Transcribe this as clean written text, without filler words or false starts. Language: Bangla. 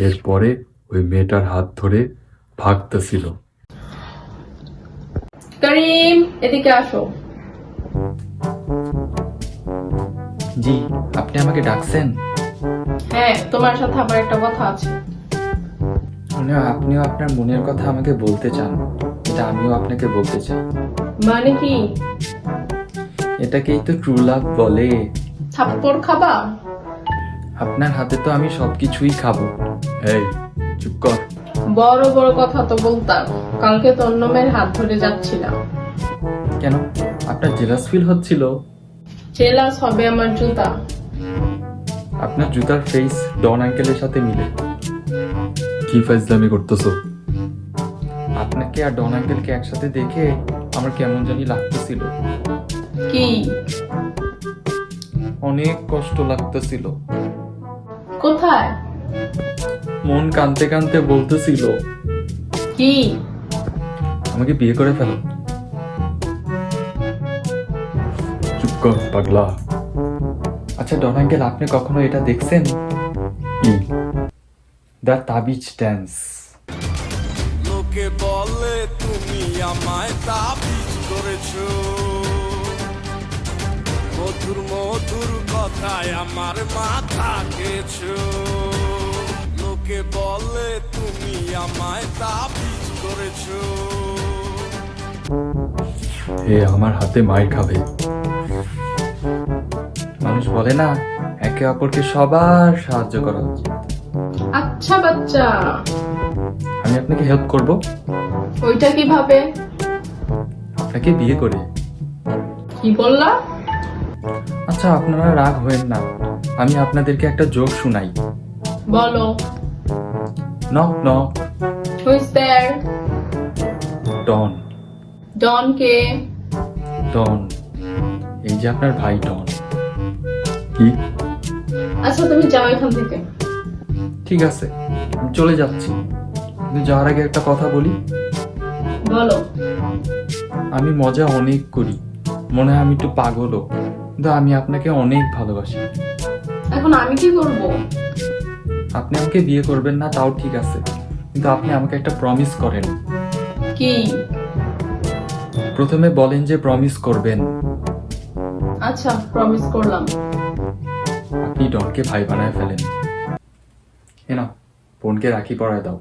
এরপরে ওই মেয়েটার হাত ধরে ভাগতেছিল। করিম, এদিকে আসো। জি, আপনি আমাকে ডাকছেন? হ্যাঁ, তোমার সাথে আমার একটা কথা আছে। আপনিও আপনার মনের কথা আমাকে বলতে চান, এটা আমিও আপনাকে বলতে চাই। মানে কি? এটাকেই তো ট্রু লাভ বলে। থাপ্পড় খাবা? আপনার হাতে তো আমি সবকিছুই খাবো। এই চুপ কর। বড় বড় কথা তো বলতাম। কালকে তো অন্য মেয়ের হাত ধরে যাচ্ছিলাম। কেন, আপনার জেলাস ফিল হচ্ছিল? জেলাস হবে আমার জুতা। আপনার জুতার ফেস ডন আঙ্কেলের সাথে মিলে। কি ফাইজলামি করতেছো? আপনাকে আর ডন আঙ্কেলকে একসাথে দেখে আমার কেমন জানি লাগতেছিল, কি? অনেক কষ্ট লাগতেছিল। কোথায়? মন কানতে কানতে বলতেছিল কি? আমাকে বিয়ে করে ফেলো। চুপ কর পাগলা। আচ্ছা ডন আঙ্কেল, আপনি কখনো এটা দেখছেন? কি? দ্য তাবিজ ড্যান্স। লোকে বলে তুমি আমায় তাবিজ করেছো, মধুর মধুর কথায় আমার মাথা খেয়েছো। লোকে বলে তুমি আমায় তাবিজ করেছো। এ আমার হাতে মাইর খাবে। মানুষ বলে না, একে অপরকে সবার সাহায্য করা উচিত। আচ্ছা বাচ্চা, আমি আপনাকে হেল্প করব, ওইটা কিভাবে? আপনাকে বিয়ে করে। কি বললা? আচ্ছা আপনারা রাগ হবেন না, আমি আপনাদেরকে একটা জোক শুনাই। বলো। Knock knock. Who is there? ডন। ডন কে? ডন, এই যে আপনার ভাই ডন। কি? আচ্ছা তুমি যাও এখান থেকে। ঠিক আছে, আমি চলে যাচ্ছি, কিন্তু যাওয়ার আগে একটা কথা বলি। বলো। আমি মজা অনেক করি, মনে হয় আমি একটু পাগলও, কিন্তু আমি আপনাকে অনেক ভালোবাসি। এখন আমি কি করব? আপনি আমাকে বিয়ে করবেন না তাও ঠিক আছে, কিন্তু আপনি আমাকে একটা প্রমিস করেন। কি? প্রথমে বলেন যে প্রমিস করবেন। আচ্ছা, প্রমিস করলাম। আপনি ডনকে ভাই বানায় ফেলেন। এ নাও, বোনকে রাখি পরায় দাও।